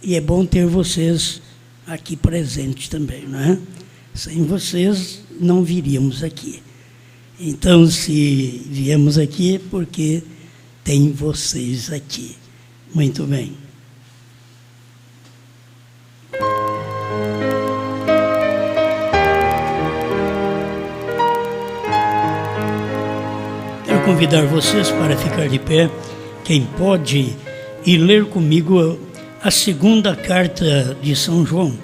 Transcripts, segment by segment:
E é bom ter vocês aqui presentes também, não é? Sem vocês não viríamos aqui. Então, se viemos aqui, é porque tem vocês aqui. Muito bem. Quero convidar vocês para ficar de pé, quem pode, e ler comigo a segunda carta de São João.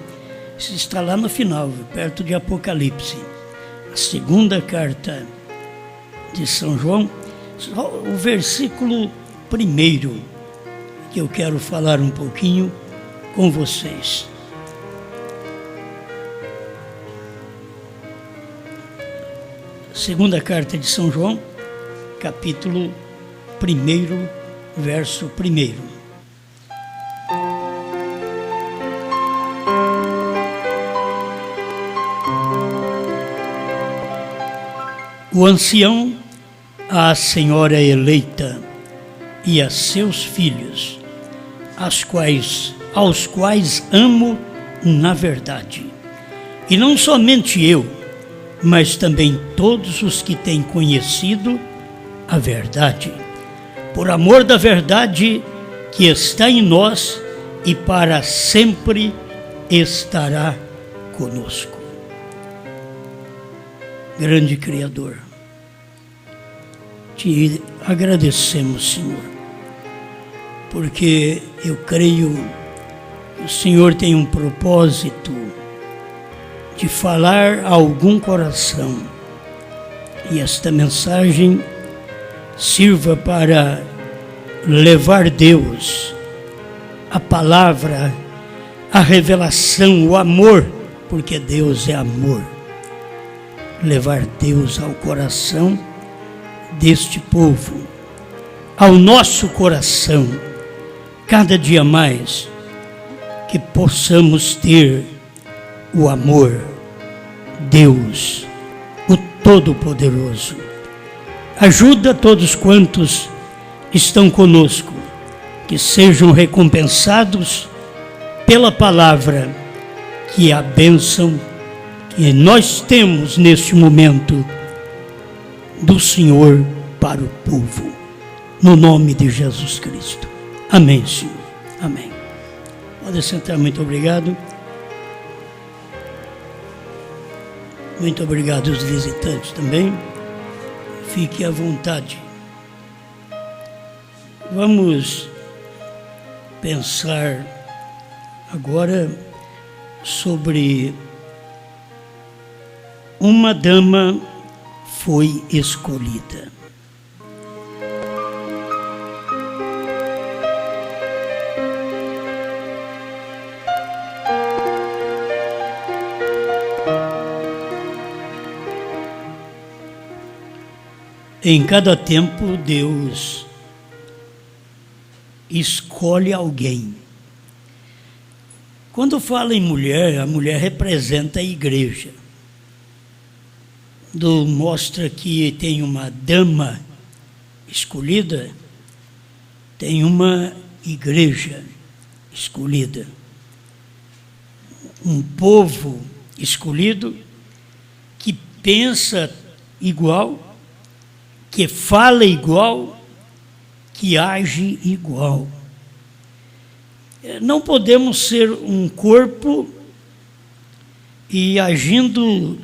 Isso está lá no final, perto de Apocalipse. A segunda carta de São João, o versículo 1, que eu quero falar um pouquinho com vocês. Segunda carta de São João, capítulo 1, verso 1. O ancião, a senhora eleita e a seus filhos, aos quais amo na verdade. E não somente eu, mas também todos os que têm conhecido a verdade, por amor da verdade que está em nós e para sempre estará conosco. Grande Criador, te agradecemos, Senhor, porque eu creio que o Senhor tem um propósito de falar a algum coração, e esta mensagem sirva para levar Deus, a palavra, a revelação, o amor, porque Deus é amor. Levar Deus ao coração deste povo, ao nosso coração, cada dia mais, que possamos ter o amor, Deus, o Todo-Poderoso. Ajuda todos quantos estão conosco, que sejam recompensados pela palavra, que é a bênção que nós temos neste momento do Senhor para o povo, no nome de Jesus Cristo. Amém, Senhor. Amém. Pode sentar, muito obrigado. Muito obrigado aos visitantes também. Fique à vontade. Vamos pensar agora sobre uma dama foi escolhida. Em cada tempo, Deus escolhe alguém. Quando fala em mulher, a mulher representa a igreja. Mostra que tem uma dama escolhida, tem uma igreja escolhida, um povo escolhido que pensa igual, que fala igual, que age igual. Não podemos ser um corpo e agindo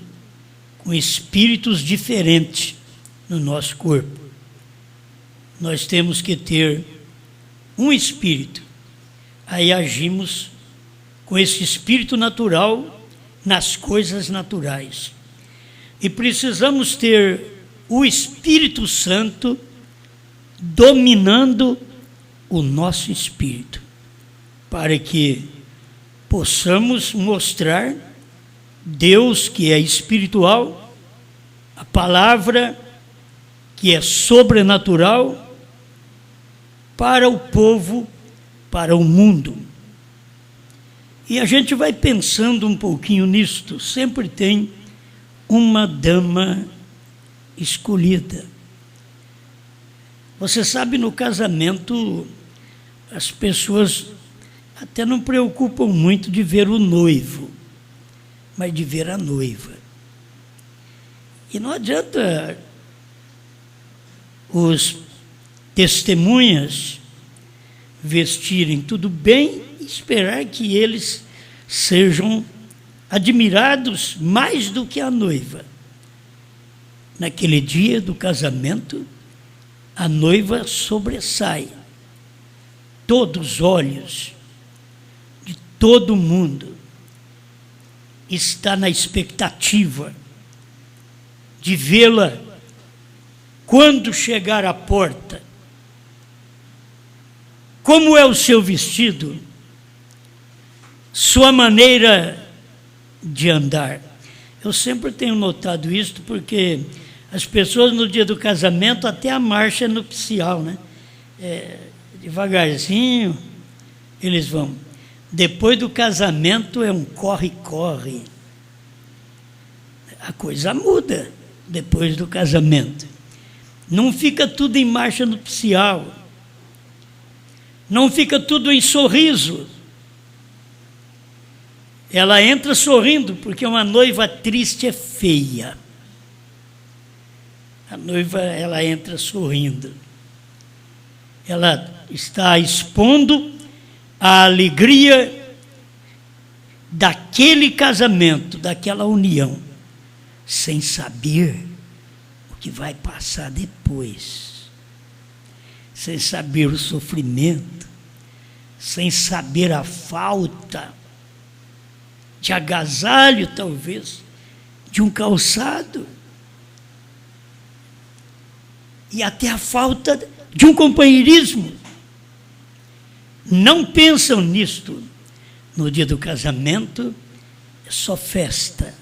com espíritos diferentes no nosso corpo. Nós temos que ter um espírito. Aí agimos com esse espírito natural nas coisas naturais. E precisamos ter o Espírito Santo dominando o nosso espírito, para que possamos mostrar Deus que é espiritual, a palavra que é sobrenatural para o povo, para o mundo. E a gente vai pensando um pouquinho nisto, sempre tem uma dama escolhida. Você sabe, no casamento, as pessoas até não preocupam muito de ver o noivo, mas de ver a noiva. E não adianta os testemunhas vestirem tudo bem e esperar que eles sejam admirados mais do que a noiva. Naquele dia do casamento, a noiva sobressai. Todos os olhos de todo mundo está na expectativa de vê-la quando chegar à porta. Como é o seu vestido? Sua maneira de andar. Eu sempre tenho notado isso porque as pessoas no dia do casamento, até a marcha nupcial, né? Devagarzinho eles vão. Depois do casamento é um corre-corre. A coisa muda depois do casamento. Não fica tudo em marcha nupcial. Não fica tudo em sorriso. Ela entra sorrindo, porque uma noiva triste é feia. A noiva, ela entra sorrindo. Ela está expondo a alegria daquele casamento, daquela união, sem saber o que vai passar depois, sem saber o sofrimento, sem saber a falta de agasalho, talvez, de um calçado, e até a falta de um companheirismo. Não pensam nisto. No dia do casamento é só festa,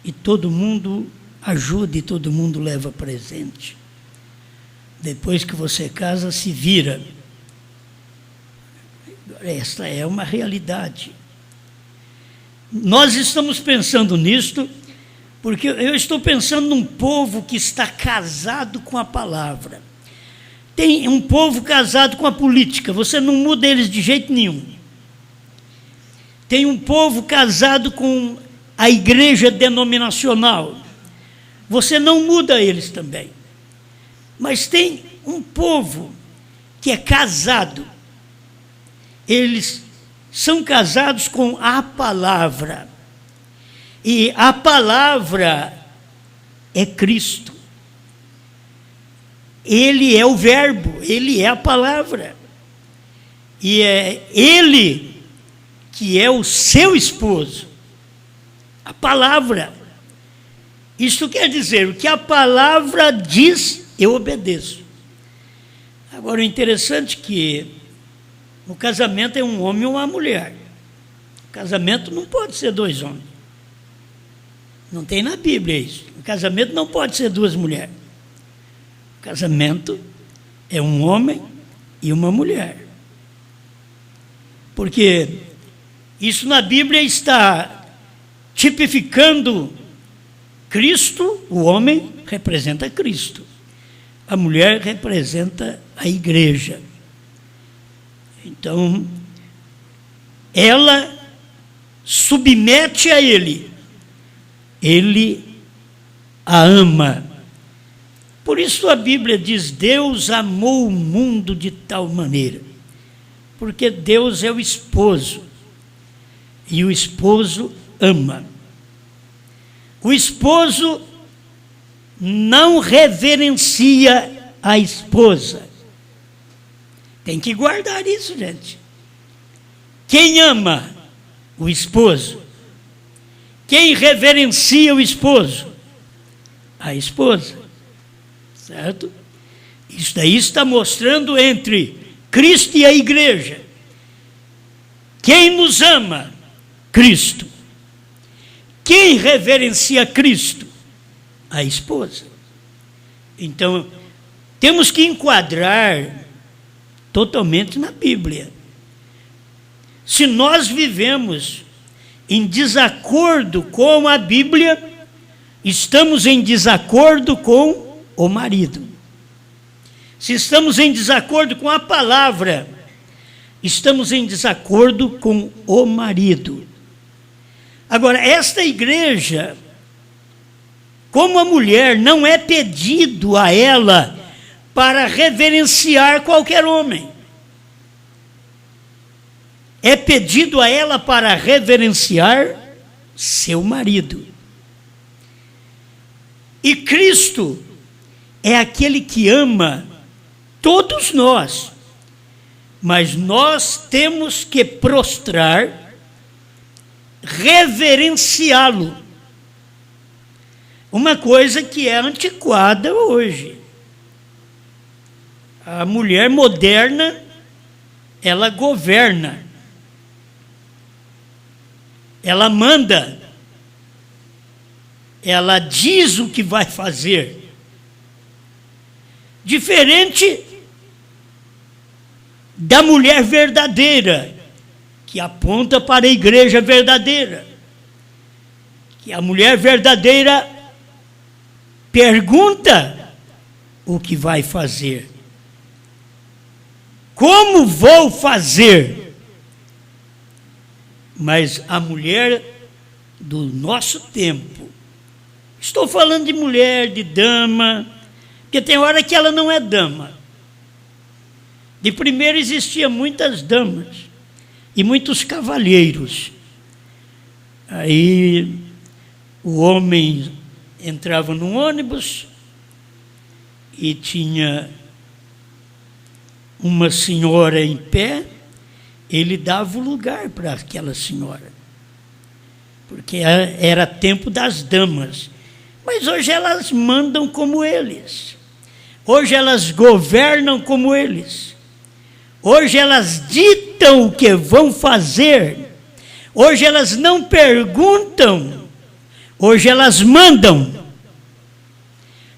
e todo mundo ajuda e todo mundo leva presente. Depois que você casa, se vira. Esta é uma realidade. Nós estamos pensando nisto porque eu estou pensando num povo que está casado com a palavra. Tem um povo casado com a política, você não muda eles de jeito nenhum. Tem um povo casado com a igreja denominacional, você não muda eles também. Mas tem um povo que é casado, eles são casados com a palavra, e a palavra é Cristo. Ele é o verbo, ele é a palavra, e é ele que é o seu esposo, a palavra. Isto quer dizer, o que a palavra diz, eu obedeço. Agora, o interessante é que o casamento é um homem e uma mulher. O casamento não pode ser dois homens. Não tem na Bíblia isso. O casamento não pode ser duas mulheres. O casamento é um homem e uma mulher. Porque isso na Bíblia está tipificando Cristo. O homem representa Cristo. A mulher representa a igreja. Então, ela submete a ele. Ele a ama. Por isso a Bíblia diz: Deus amou o mundo de tal maneira. Porque Deus é o esposo. E o esposo ama. O esposo não reverencia a esposa. Tem que guardar isso, gente. Quem ama o esposo? Quem reverencia o esposo? A esposa. Certo? Isso daí está mostrando entre Cristo e a igreja. Quem nos ama? Cristo. Quem reverencia Cristo? A esposa. Então, temos que enquadrar totalmente na Bíblia. Se nós vivemos em desacordo com a Bíblia, estamos em desacordo com o marido. Se estamos em desacordo com a palavra, estamos em desacordo com o marido. Agora, esta igreja, como a mulher, não é pedido a ela para reverenciar qualquer homem. É pedido a ela para reverenciar seu marido. E Cristo é aquele que ama todos nós, mas nós temos que prostrar, reverenciá-lo. Uma coisa que é antiquada hoje. A mulher moderna, ela governa, ela manda, ela diz o que vai fazer. Diferente da mulher verdadeira, que aponta para a igreja verdadeira. Que a mulher verdadeira pergunta o que vai fazer. Como vou fazer? Mas a mulher do nosso tempo, estou falando de mulher, de dama, porque tem hora que ela não é dama. De primeiro existiam muitas damas e muitos cavalheiros. Aí o homem entrava num ônibus e tinha uma senhora em pé, ele dava o lugar para aquela senhora, porque era tempo das damas. Mas hoje elas mandam como eles, hoje elas governam como eles, hoje elas ditam o que vão fazer, hoje elas não perguntam, hoje elas mandam.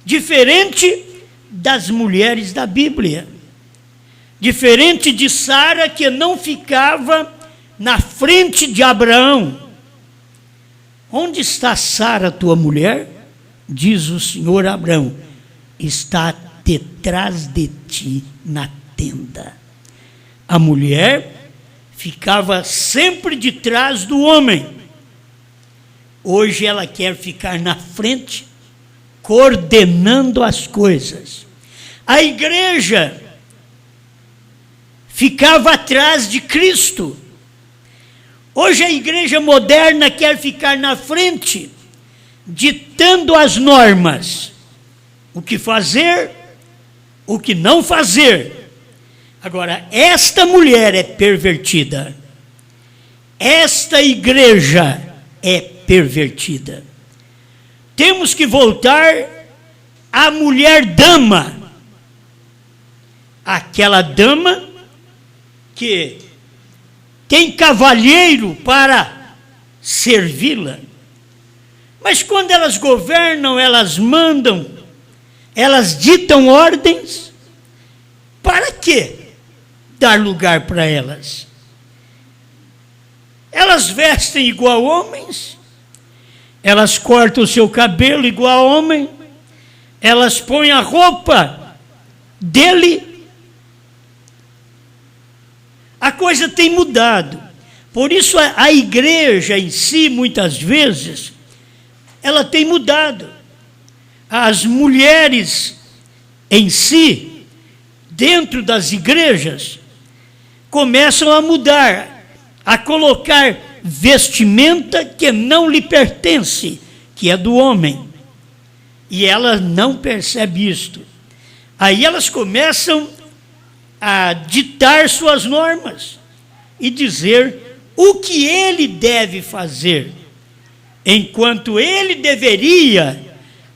Diferente das mulheres da Bíblia. Diferente de Sara, que não ficava na frente de Abraão. Onde está Sara, tua mulher? Diz o Senhor a Abraão, está detrás de ti na tenda. A mulher ficava sempre de trás do homem. Hoje ela quer ficar na frente, coordenando as coisas. A igreja ficava atrás de Cristo. Hoje a igreja moderna quer ficar na frente, ditando as normas, o que fazer, o que não fazer. Agora, esta mulher é pervertida, esta igreja é pervertida. Temos que voltar à mulher dama, aquela dama que tem cavalheiro para servi-la. Mas quando elas governam, elas mandam, elas ditam ordens, para quê dar lugar para elas? Elas vestem igual homens, elas cortam o seu cabelo igual homem, elas põem a roupa dele. A coisa tem mudado. Por isso a igreja em si, muitas vezes, ela tem mudado. As mulheres em si, dentro das igrejas, começam a mudar, a colocar vestimenta que não lhe pertence, que é do homem. E ela não percebe isto. Aí elas começam a ditar suas normas e dizer o que ele deve fazer, enquanto ele deveria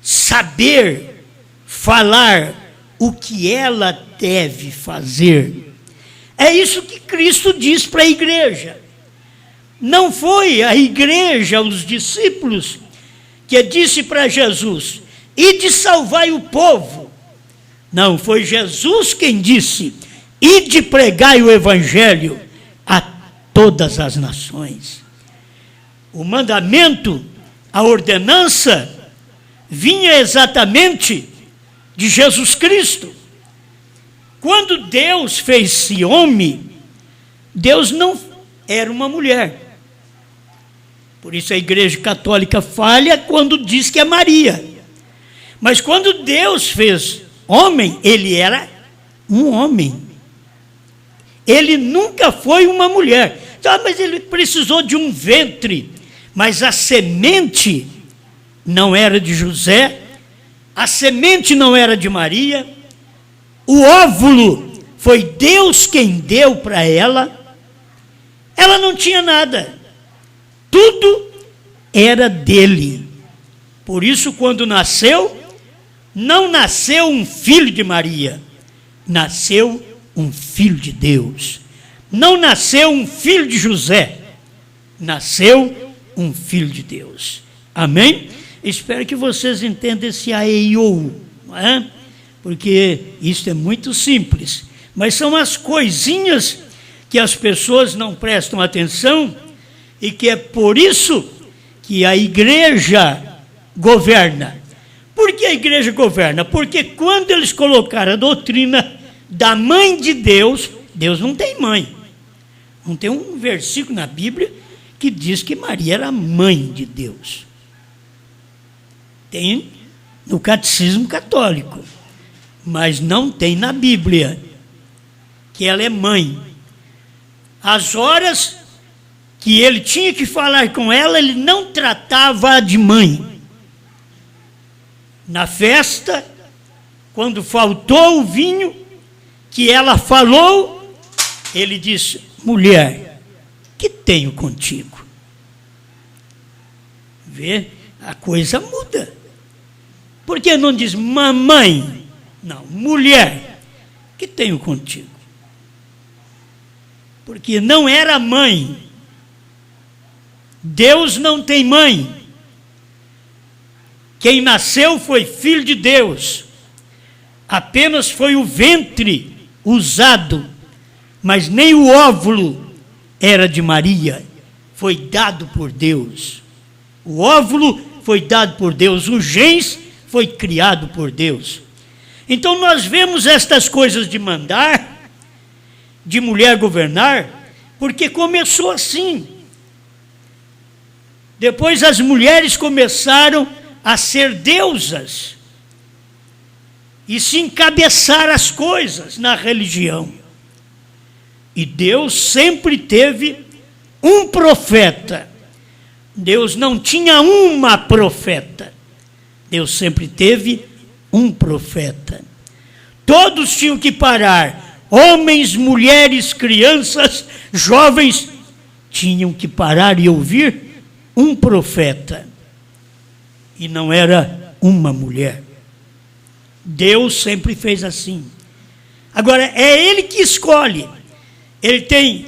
saber falar o que ela deve fazer. É isso que Cristo diz para a igreja. Não foi a igreja, os discípulos, que disse para Jesus, ide salvai o povo. Não, foi Jesus quem disse, ide pregai o evangelho a todas as nações. O mandamento, a ordenança, vinha exatamente de Jesus Cristo. Quando Deus fez-se homem, Deus não era uma mulher. Por isso a Igreja Católica falha quando diz que é Maria. Mas quando Deus fez homem, ele era um homem. Ele nunca foi uma mulher. Mas ele precisou de um ventre. Mas a semente não era de José, a semente não era de Maria, o óvulo foi Deus quem deu para ela. Ela não tinha nada. Tudo era dele. Por isso, quando nasceu, não nasceu um filho de Maria, nasceu um filho de Deus. Não nasceu um filho de José, nasceu um filho de Deus. Amém? Espero que vocês entendam esse aiô, não é? Porque isso é muito simples. Mas são as coisinhas que as pessoas não prestam atenção e que é por isso que a igreja governa. Por que a igreja governa? Porque quando eles colocaram a doutrina da mãe de Deus, Deus não tem mãe. Não tem um versículo na Bíblia que diz que Maria era mãe de Deus. Tem no catecismo católico, mas não tem na Bíblia que ela é mãe. As horas que ele tinha que falar com ela, ele não tratava de mãe. Na festa, quando faltou o vinho, que ela falou, ele disse: mulher, que tenho contigo? Vê, a coisa muda. Por que não diz mamãe? Não, mulher, que tenho contigo? Porque não era mãe. Deus não tem mãe. Quem nasceu foi filho de Deus. Apenas foi o ventre usado, mas nem o óvulo era de Maria. Foi dado por Deus. O óvulo foi dado por Deus. O gens foi criado por Deus. Então nós vemos estas coisas de mandar, de mulher governar, porque começou assim. Depois as mulheres começaram a ser deusas e se encabeçar as coisas na religião. E Deus sempre teve um profeta. Deus não tinha uma profeta. Deus sempre teve um profeta. Todos tinham que parar. Homens, mulheres, crianças, jovens, tinham que parar e ouvir um profeta. E não era uma mulher. Deus sempre fez assim. Agora, é Ele que escolhe. Ele tem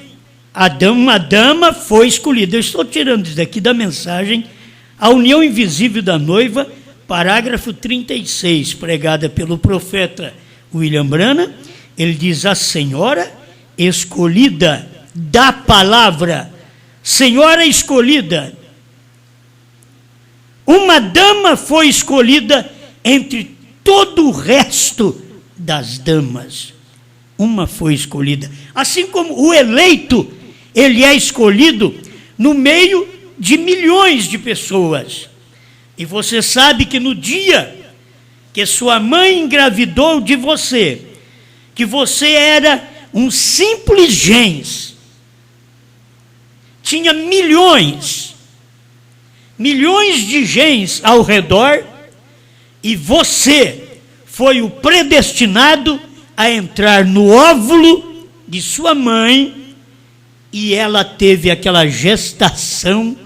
uma dama foi escolhida. Eu estou tirando isso daqui da mensagem A União Invisível da Noiva, parágrafo 36, pregada pelo profeta William Branham. Ele diz: a senhora escolhida da palavra, senhora escolhida. Uma dama foi escolhida entre todo o resto das damas. Uma foi escolhida. Assim como o eleito, ele é escolhido no meio de milhões de pessoas. E você sabe que no dia que sua mãe engravidou de você, que você era um simples gens, tinha milhões de gens ao redor, e você foi o predestinado a entrar no óvulo de sua mãe, e ela teve aquela gestação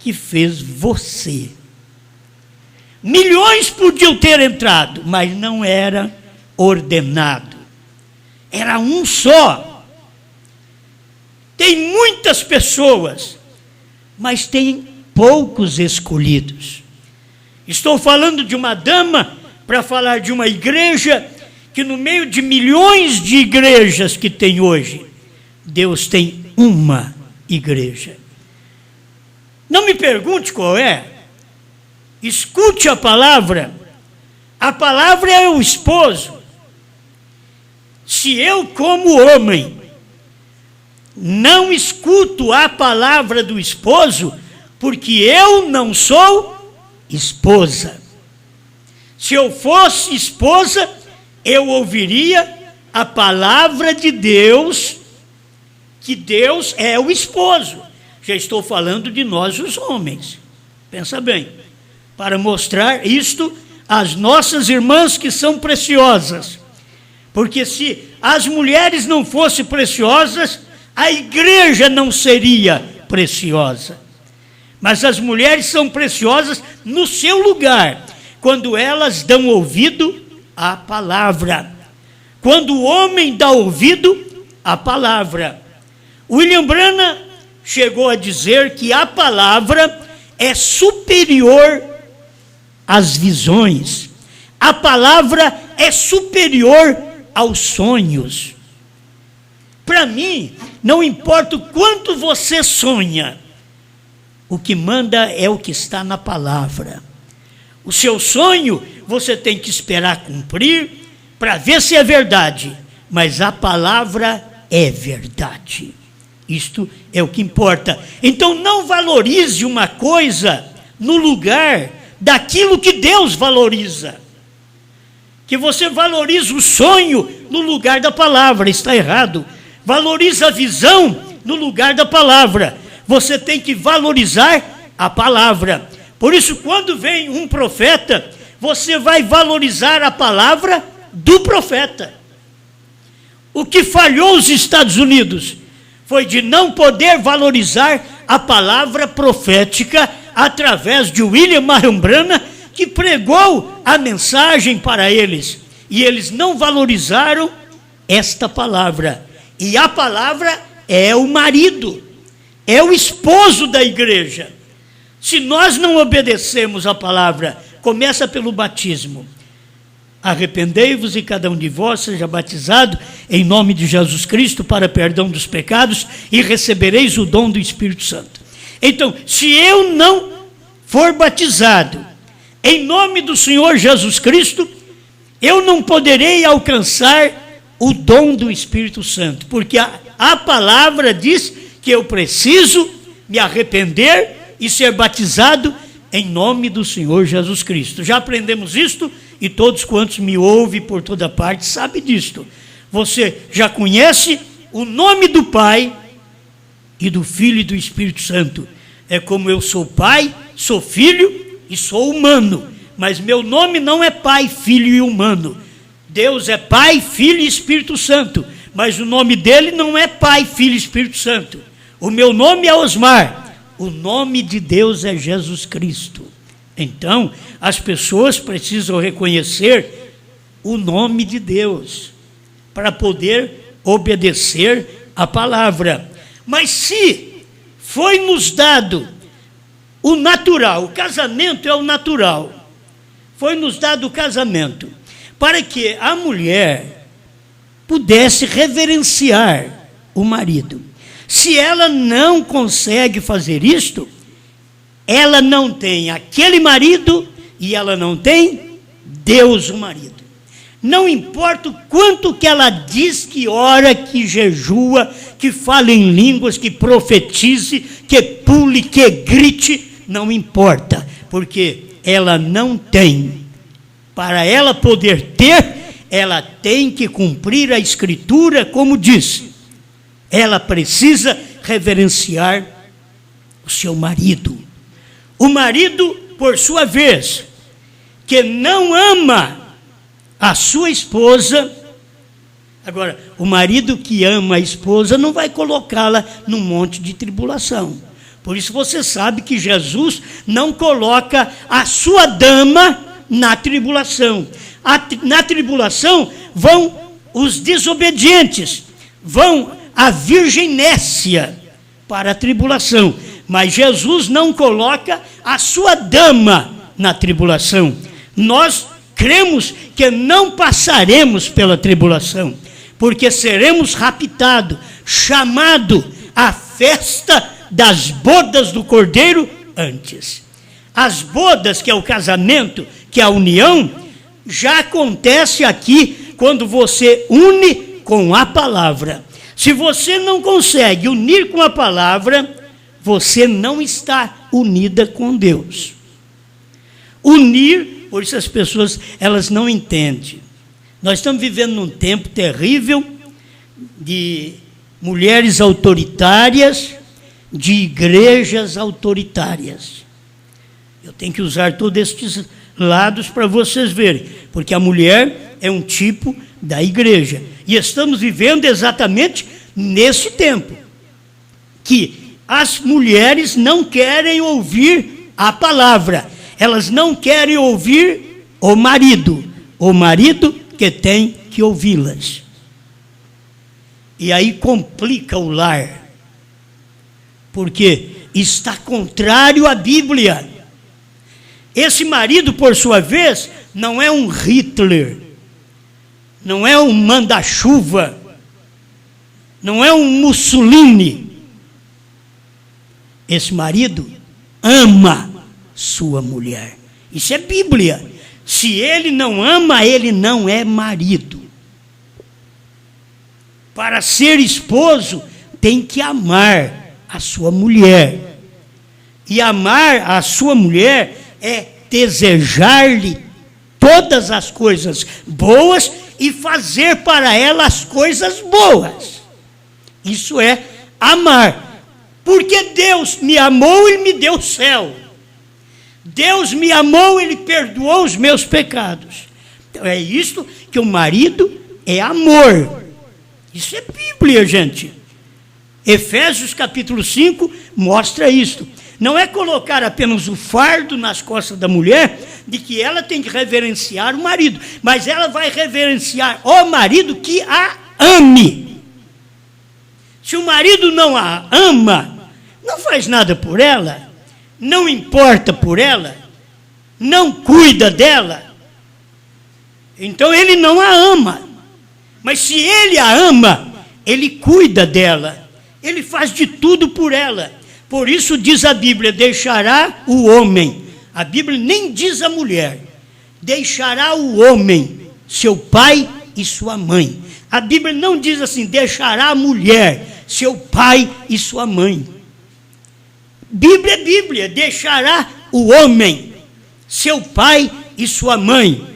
que fez você. Milhões podiam ter entrado, mas não era ordenado. Era um só. Tem muitas pessoas, mas tem poucos escolhidos. Estou falando de uma dama para falar de uma igreja que, no meio de milhões de igrejas que tem hoje, Deus tem uma igreja. Não me pergunte qual é. Escute a palavra. A palavra é o esposo. Se eu, como homem, não escuto a palavra do esposo, porque eu não sou esposa. Se eu fosse esposa, eu ouviria a palavra de Deus, que Deus é o esposo. Já estou falando de nós, os homens. Pensa bem, para mostrar isto às nossas irmãs que são preciosas. Porque se as mulheres não fossem preciosas, a igreja não seria preciosa. Mas as mulheres são preciosas no seu lugar, quando elas dão ouvido à palavra. Quando o homem dá ouvido à palavra. William Branham chegou a dizer que a palavra é superior às visões. A palavra é superior aos sonhos. Para mim, não importa o quanto você sonha, o que manda é o que está na palavra. O seu sonho, você tem que esperar cumprir para ver se é verdade, mas a palavra é verdade. Isto é o que importa. Então não valorize uma coisa no lugar daquilo que Deus valoriza. Que você valoriza o sonho no lugar da palavra, está errado. Valoriza a visão no lugar da palavra. Você tem que valorizar a palavra. Por isso, quando vem um profeta, você vai valorizar a palavra do profeta. O que falhou os Estados Unidos foi de não poder valorizar a palavra profética através de William Marion Branham, que pregou a mensagem para eles. E eles não valorizaram esta palavra. E a palavra é o marido, é o esposo da igreja. Se nós não obedecemos a palavra, começa pelo batismo. Arrependei-vos e cada um de vós seja batizado em nome de Jesus Cristo para perdão dos pecados e recebereis o dom do Espírito Santo. Então, se eu não for batizado em nome do Senhor Jesus Cristo, eu não poderei alcançar o dom do Espírito Santo, porque a palavra diz que eu preciso me arrepender e ser batizado em nome do Senhor Jesus Cristo. Já aprendemos isto e todos quantos me ouvem por toda parte sabem disto. Você já conhece o nome do Pai e do Filho e do Espírito Santo. É como eu sou pai, sou filho e sou humano, mas meu nome não é Pai, Filho e humano. Deus é Pai, Filho e Espírito Santo, mas o nome dele não é Pai, Filho e Espírito Santo. O meu nome é Osmar. O nome de Deus é Jesus Cristo. Então, as pessoas precisam reconhecer o nome de Deus para poder obedecer a palavra. Mas se foi nos dado o natural, o casamento é o natural, foi nos dado o casamento para que a mulher pudesse reverenciar o marido. Se ela não consegue fazer isto, ela não tem aquele marido e ela não tem Deus o marido. Não importa o quanto que ela diz que ora, que jejua, que fala em línguas, que profetize, que pule, que grite, não importa, porque ela não tem. Para ela poder ter, ela tem que cumprir a Escritura como diz. Ela precisa reverenciar o seu marido. O marido, por sua vez, que não ama a sua esposa. Agora, o marido que ama a esposa não vai colocá-la num monte de tribulação. Por isso você sabe que Jesus não coloca a sua dama na tribulação. Na tribulação vão os desobedientes, vão a virgem nécia para a tribulação, mas Jesus não coloca a sua dama na tribulação. Nós cremos que não passaremos pela tribulação, porque seremos raptados, chamados à festa das bodas do Cordeiro antes. As bodas, que é o casamento, que é a união, já acontece aqui quando você une com a palavra. Se você não consegue unir com a palavra, você não está unida com Deus. Unir, por isso as pessoas, elas não entendem. Nós estamos vivendo num tempo terrível de mulheres autoritárias, de igrejas autoritárias. Eu tenho que usar todos estes lados para vocês verem, porque a mulher é um tipo da igreja. E estamos vivendo exatamente nesse tempo, que as mulheres não querem ouvir a palavra, elas não querem ouvir o marido que tem que ouvi-las. E aí complica o lar, porque está contrário à Bíblia. Esse marido, por sua vez, não é um Hitler, não é um manda-chuva, não é um Mussolini. Esse marido ama sua mulher. Isso é Bíblia. Se ele não ama, ele não é marido. Para ser esposo, tem que amar a sua mulher. E amar a sua mulher é desejar-lhe todas as coisas boas e fazer para ela as coisas boas. Isso é amar. Porque Deus me amou e me deu o céu. Deus me amou, Ele perdoou os meus pecados. Então é isto que o marido é amor. Isso é Bíblia, gente. Efésios capítulo 5 mostra isto. Não é colocar apenas o fardo nas costas da mulher, de que ela tem que reverenciar o marido, mas ela vai reverenciar o marido que a ame. Se o marido não a ama, não faz nada por ela, não importa por ela, não cuida dela, então ele não a ama. Mas se ele a ama, ele cuida dela, ele faz de tudo por ela. Por isso diz a Bíblia, deixará o homem, a Bíblia nem diz a mulher, deixará o homem, seu pai e sua mãe. A Bíblia não diz assim, deixará a mulher, seu pai e sua mãe. Bíblia é Bíblia, deixará o homem, seu pai e sua mãe,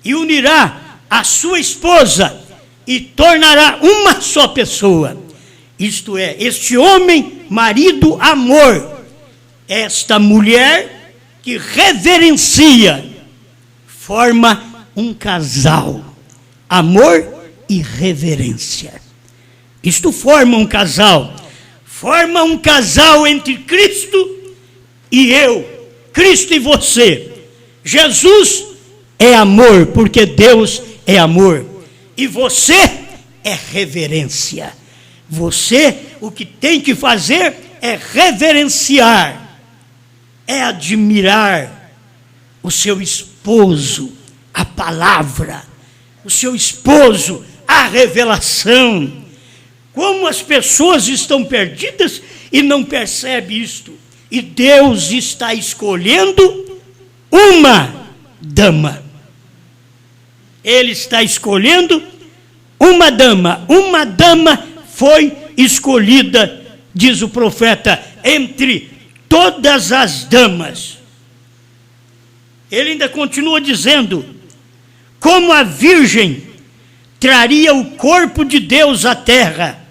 e unirá a sua esposa, e tornará uma só pessoa. Isto é, este homem, marido, amor, esta mulher que reverencia, forma um casal, amor e reverência. Isto forma um casal entre Cristo e eu, Cristo e você. Jesus é amor, porque Deus é amor, e você é reverência. Você, o que tem que fazer é reverenciar, é admirar o seu esposo, a palavra, o seu esposo, a revelação. Como as pessoas estão perdidas e não percebem isto. E Deus está escolhendo uma dama. Ele está escolhendo uma dama. Uma dama foi escolhida, diz o profeta, entre todas as damas. Ele ainda continua dizendo, como a virgem traria o corpo de Deus à terra,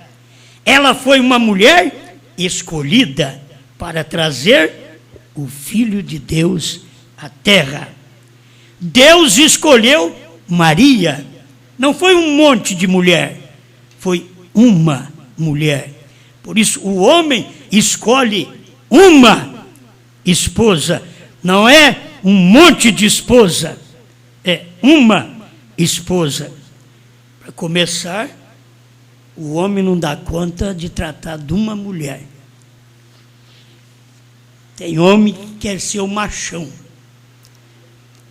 ela foi uma mulher escolhida para trazer o Filho de Deus à terra. Deus escolheu Maria, não foi um monte de mulher, foi uma mulher. Por isso o homem escolhe uma esposa, não é um monte de esposa, é uma esposa. Para começar, o homem não dá conta de tratar de uma mulher. Tem homem que quer ser o machão,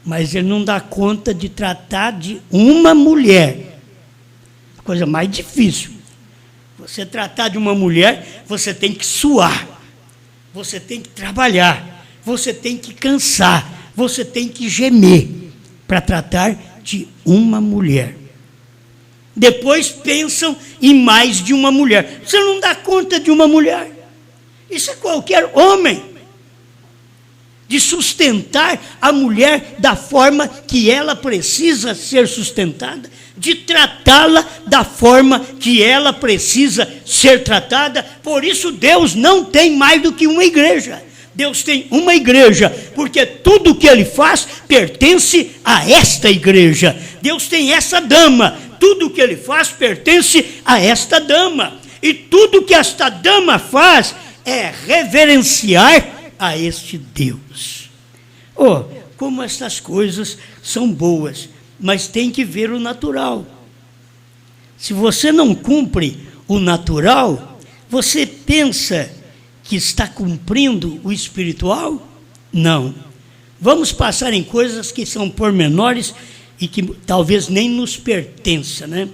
mas ele não dá conta de tratar de uma mulher. A coisa mais difícil. Você tratar de uma mulher, você tem que suar, você tem que trabalhar, você tem que cansar, você tem que gemer para tratar de uma mulher. Depois pensam em mais de uma mulher. Você não dá conta de uma mulher. Isso é qualquer homem. De sustentar a mulher da forma que ela precisa ser sustentada, de tratá-la da forma que ela precisa ser tratada. Por isso Deus não tem mais do que uma igreja. Deus tem uma igreja, porque tudo que ele faz pertence a esta igreja. Deus tem essa dama, tudo que ele faz pertence a esta dama. E tudo que esta dama faz é reverenciar a este Deus. Oh, como essas coisas são boas, mas tem que ver o natural. Se você não cumpre o natural, você pensa que está cumprindo o espiritual? Não. Vamos passar em coisas que são pormenores e que talvez nem nos pertença, né?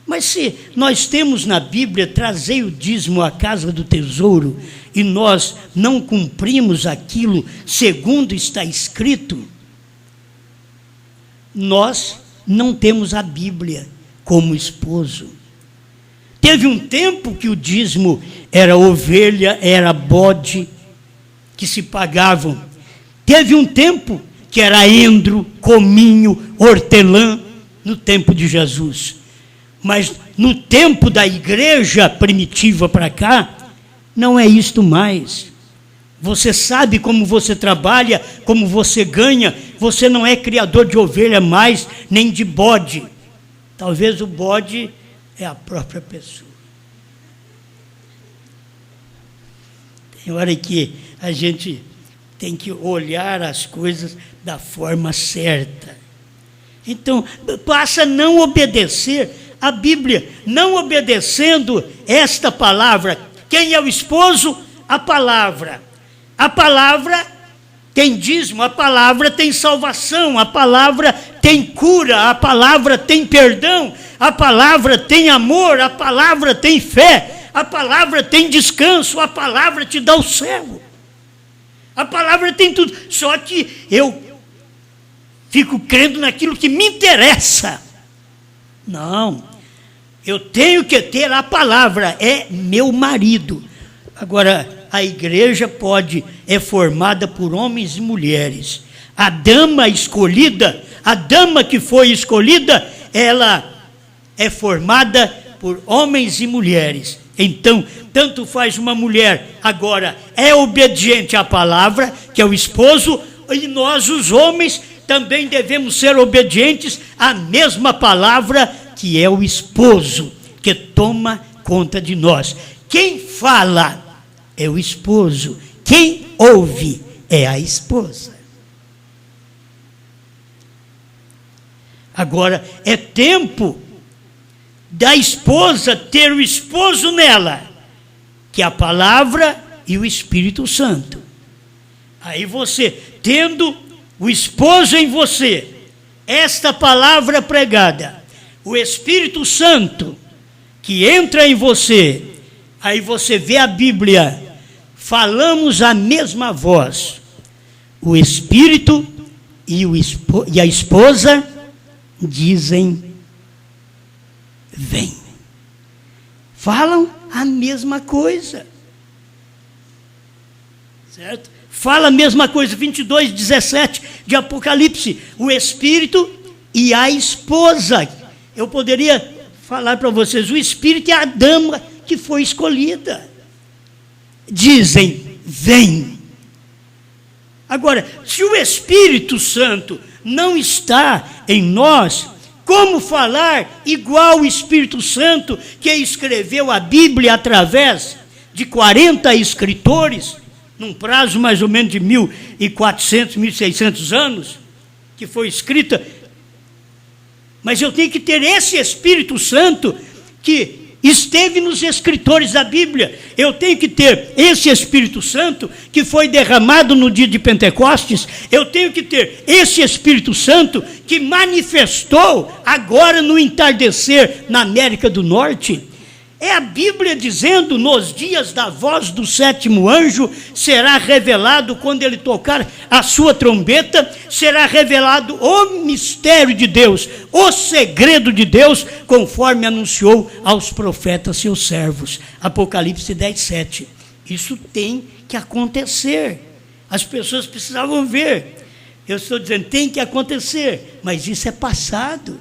Mas se nós temos na Bíblia, trazei o dízimo à casa do tesouro, e nós não cumprimos aquilo segundo está escrito, nós não temos a Bíblia como esposo. Teve um tempo que o dízimo era ovelha, era bode, que se pagavam. Teve um tempo que era endro, cominho, hortelã, no tempo de Jesus. Mas no tempo da igreja primitiva para cá, não é isto mais. Você sabe como você trabalha, como você ganha, você não é criador de ovelha mais, nem de bode. Talvez o bode é a própria pessoa. Tem hora que a gente tem que olhar as coisas da forma certa. Então, passa a não obedecer a Bíblia, não obedecendo esta palavra. Quem é o esposo? A palavra. A palavra tem dízimo, a palavra tem salvação, a palavra tem cura, a palavra tem perdão, a palavra tem amor, a palavra tem fé, a palavra tem descanso, a palavra te dá o céu. A palavra tem tudo. Só que eu fico crendo naquilo que me interessa. Não. Eu tenho que ter a palavra, é meu marido. Agora, a igreja é formada por homens e mulheres. A dama escolhida, a dama que foi escolhida, ela é formada por homens e mulheres. Então, tanto faz uma mulher, agora é obediente à palavra, que é o esposo, e nós, os homens, também devemos ser obedientes à mesma palavra, que é o esposo, que toma conta de nós. Quem fala é o esposo, quem ouve é a esposa. Agora, é tempo da esposa ter o esposo nela, que é a palavra e o Espírito Santo. Aí você, tendo o esposo em você, esta palavra pregada, o Espírito Santo que entra em você, aí você vê a Bíblia, falamos a mesma voz, o Espírito e a esposa dizem, vem. Falam a mesma coisa. Certo? Fala a mesma coisa, 22:17 de Apocalipse, o Espírito e a esposa. Eu poderia falar para vocês, o Espírito é a dama que foi escolhida. Dizem, vem. Agora, se o Espírito Santo não está em nós, como falar igual o Espírito Santo que escreveu a Bíblia através de 40 escritores, num prazo mais ou menos de 1.400, 1.600 anos, que foi escrita. Mas eu tenho que ter esse Espírito Santo que esteve nos escritores da Bíblia. Eu tenho que ter esse Espírito Santo que foi derramado no dia de Pentecostes. Eu tenho que ter esse Espírito Santo que manifestou agora no entardecer na América do Norte. É a Bíblia dizendo, nos dias da voz do sétimo anjo, será revelado, quando ele tocar a sua trombeta, será revelado o mistério de Deus, o segredo de Deus, conforme anunciou aos profetas seus servos. Apocalipse 10:7. Isso tem que acontecer. As pessoas precisavam ver. Eu estou dizendo, tem que acontecer, mas isso é passado.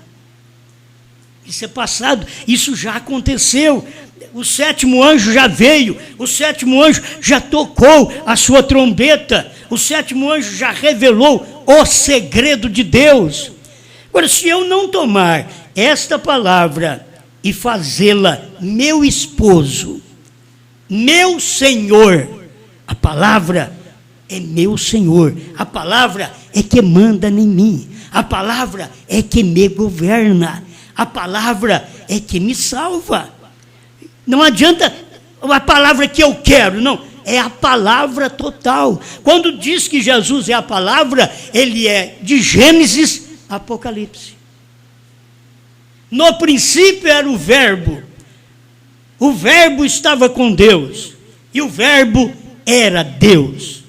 Isso é passado, isso já aconteceu. O sétimo anjo já veio, o sétimo anjo já tocou a sua trombeta, o sétimo anjo já revelou o segredo de Deus. Agora, se eu não tomar esta palavra e fazê-la meu esposo, meu Senhor, a palavra é meu Senhor, a palavra é que manda em mim, a palavra é que me governa, a palavra é que me salva. Não adianta a palavra que eu quero, não, é a palavra total. Quando diz que Jesus é a palavra, ele é de Gênesis a Apocalipse. No princípio era o Verbo estava com Deus, e o Verbo era Deus.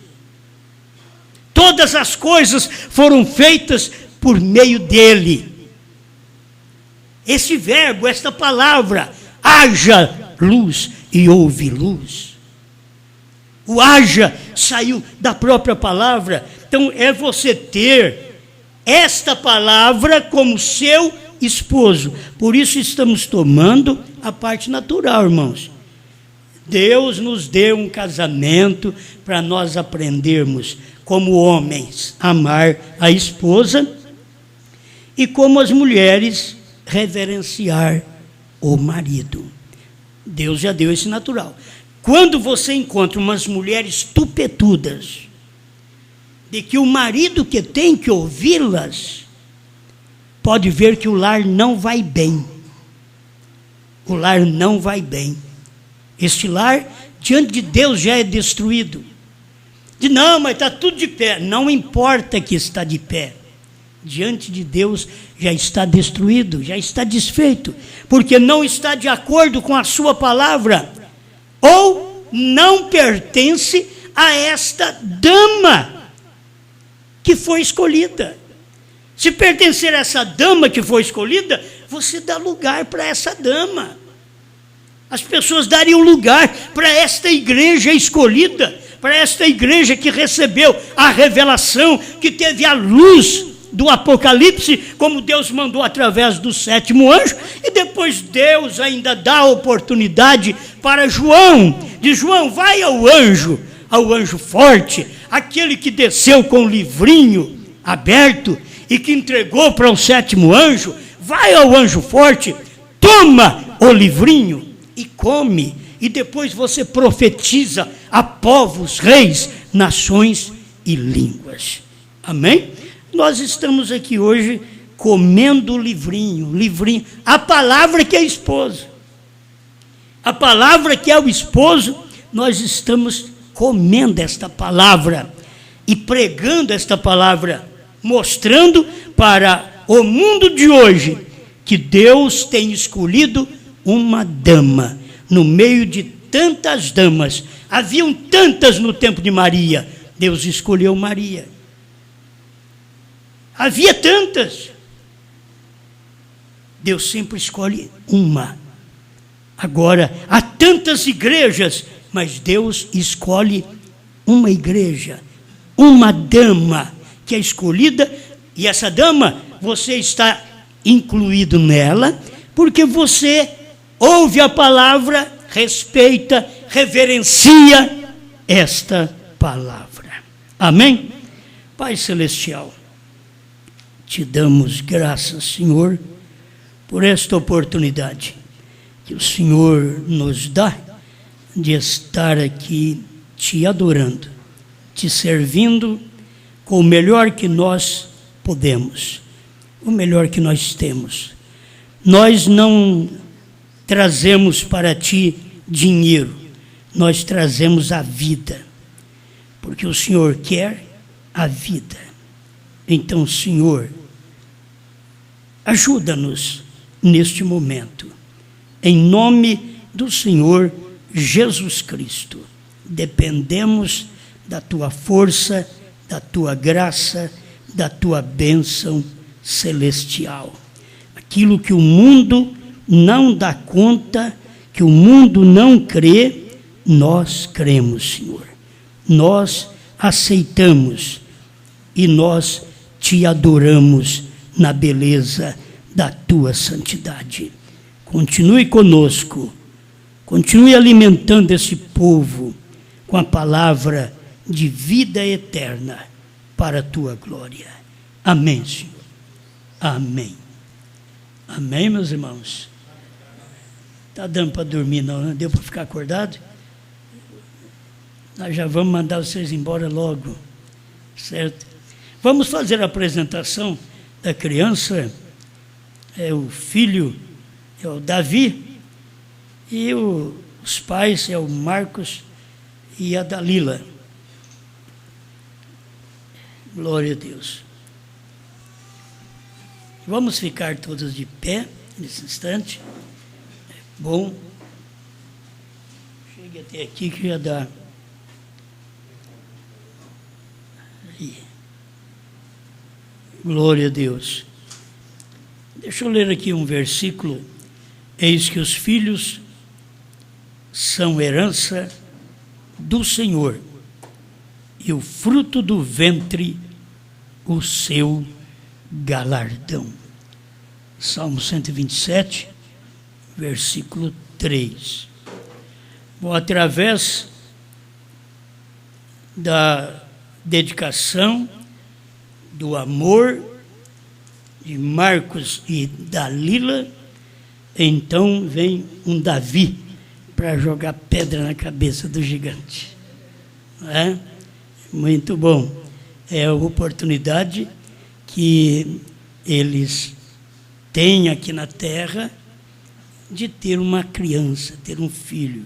Todas as coisas foram feitas por meio dele. Esse verbo, esta palavra, haja luz e houve luz. O haja saiu da própria palavra. Então é você ter esta palavra como seu esposo. Por isso estamos tomando a parte natural, irmãos. Deus nos deu um casamento para nós aprendermos como homens amar a esposa e como as mulheres reverenciar o marido. Deus já deu esse natural. Quando você encontra umas mulheres tupetudas, de que o marido que tem que ouvi-las, pode ver que o lar não vai bem. O lar não vai bem. Este lar, diante de Deus, já é destruído. Não, mas está tudo de pé. Não importa que está de pé. Diante de Deus já está destruído, já está desfeito, porque não está de acordo com a sua palavra, ou não pertence a esta dama que foi escolhida. Se pertencer a essa dama que foi escolhida, você dá lugar para essa dama. As pessoas dariam lugar para esta igreja escolhida, para esta igreja que recebeu a revelação, que teve a luz do Apocalipse, como Deus mandou através do sétimo anjo, e depois Deus ainda dá a oportunidade para João, diz: João, vai ao anjo forte, aquele que desceu com o livrinho aberto e que entregou para o sétimo anjo, vai ao anjo forte, toma o livrinho e come, e depois você profetiza a povos, reis, nações e línguas. Amém? Nós estamos aqui hoje comendo o livrinho, a palavra que é esposo. A palavra que é o esposo, nós estamos comendo esta palavra e pregando esta palavra, mostrando para o mundo de hoje que Deus tem escolhido uma dama no meio de tantas damas. Haviam tantas no tempo de Maria, Deus escolheu Maria. Havia tantas. Deus sempre escolhe uma. Agora, há tantas igrejas, mas Deus escolhe uma igreja, uma dama que é escolhida, e essa dama, você está incluído nela, porque você ouve a palavra, respeita, reverencia esta palavra. Amém? Pai Celestial, te damos graças, Senhor, por esta oportunidade que o Senhor nos dá de estar aqui te adorando, te servindo com o melhor que nós podemos, o melhor que nós temos. Nós não trazemos para ti dinheiro, nós trazemos a vida, porque o Senhor quer a vida. Então, Senhor, ajuda-nos neste momento, em nome do Senhor Jesus Cristo. Dependemos da tua força, da tua graça, da tua bênção celestial. Aquilo que o mundo não dá conta, que o mundo não crê, nós cremos, Senhor. Nós aceitamos e nós te adoramos na beleza da tua santidade. Continue conosco, continue alimentando esse povo com a palavra de vida eterna para a tua glória. Amém, Senhor. Amém. Amém, meus irmãos. Está dando para dormir, não, né? Deu para ficar acordado? Nós já vamos mandar vocês embora logo, certo? Vamos fazer a apresentação da criança. É o filho, é o Davi, e os pais é o Marcos e a Dalila. Glória a Deus. Vamos ficar todos de pé nesse instante. É bom. Chegue até aqui que já dá. Aí. Glória a Deus. Deixa eu ler aqui um versículo. Eis que os filhos são herança do Senhor, e o fruto do ventre, o seu galardão. Salmo 127, versículo 3. Bom, através da dedicação, do amor de Marcos e Dalila, então vem um Davi para jogar pedra na cabeça do gigante. Não é? Muito bom. É a oportunidade que eles têm aqui na terra de ter uma criança, ter um filho.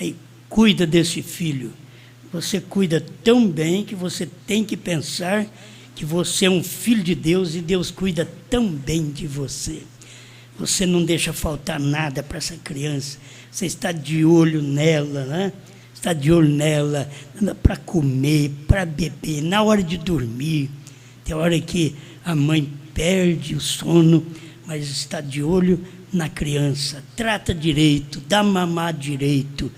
Aí cuida desse filho. Você cuida tão bem que você tem que pensar que você é um filho de Deus e Deus cuida tão bem de você. Você não deixa faltar nada para essa criança. Você está de olho nela, né? Está de olho nela para comer, para beber, na hora de dormir. Tem hora que a mãe perde o sono, mas está de olho na criança. Trata direito, dá mamar direito,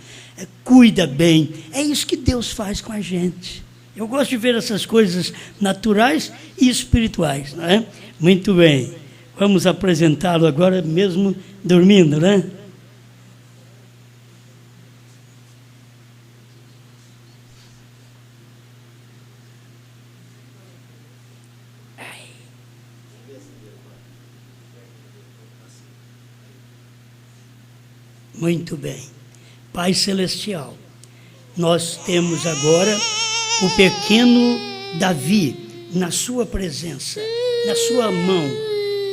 cuida bem. É isso que Deus faz com a gente. Eu gosto de ver essas coisas naturais e espirituais, não é? Muito bem. Vamos apresentá-lo agora mesmo dormindo, né? Muito bem. Pai Celestial, nós temos agora o pequeno Davi na sua presença, na sua mão.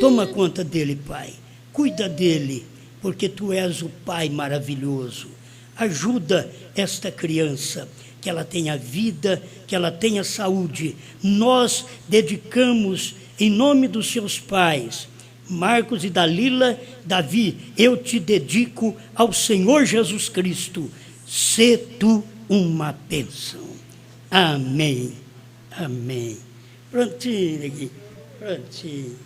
Toma conta dele, Pai. Cuida dele, porque Tu és o Pai maravilhoso. Ajuda esta criança, que ela tenha vida, que ela tenha saúde. Nós dedicamos, em nome dos seus pais, Marcos e Dalila, Davi, eu te dedico ao Senhor Jesus Cristo. Sê Tu uma bênção. Amém. Amém. Prontinho aqui. Prontinho.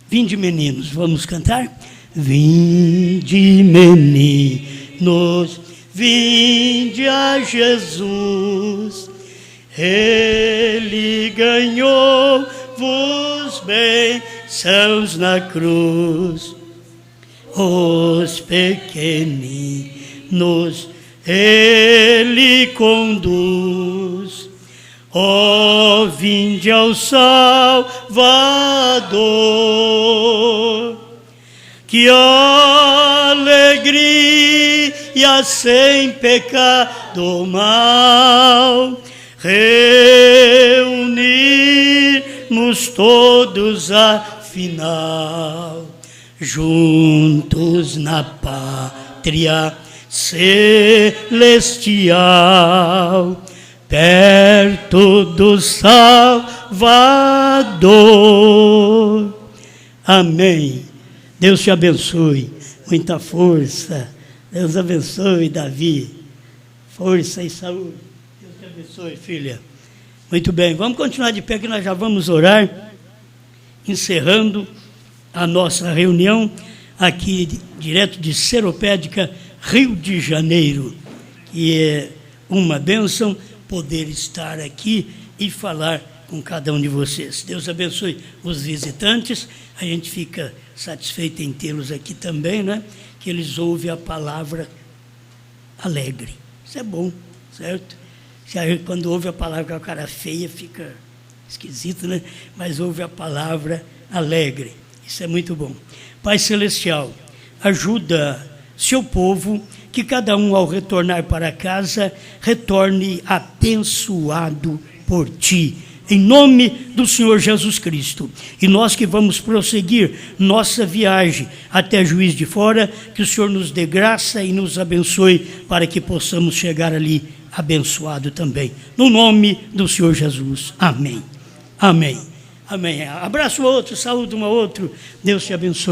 Vinde, meninos, vamos cantar? Vinde, meninos, vinde a Jesus. Ele ganhou-vos bênçãos na cruz. Os pequeninos Ele conduz. Ó, vinde ao Salvador. Que alegria sem pecado mal, reunirmos todos afinal, juntos na pátria celestial, perto do Salvador. Amém. Deus te abençoe. Muita força. Deus abençoe, Davi. Força e saúde. Deus te abençoe, filha. Muito bem, vamos continuar de pé que nós já vamos orar, encerrando a nossa reunião aqui, direto de Seropédica, Rio de Janeiro. E é uma bênção poder estar aqui e falar com cada um de vocês. Deus abençoe os visitantes. A gente fica satisfeito em tê-los aqui também, né? Que eles ouvem a palavra alegre. Isso é bom, certo? Quando ouve a palavra com a cara feia, fica esquisito, né? Mas ouve a palavra alegre. Isso é muito bom. Pai Celestial, ajuda seu povo, que cada um, ao retornar para casa, retorne abençoado por Ti, em nome do Senhor Jesus Cristo. E nós que vamos prosseguir nossa viagem até Juiz de Fora, que o Senhor nos dê graça e nos abençoe, para que possamos chegar ali abençoado também. No nome do Senhor Jesus. Amém. Amém. Amém. Abraço o outro, saúde um ao outro. Deus te abençoe.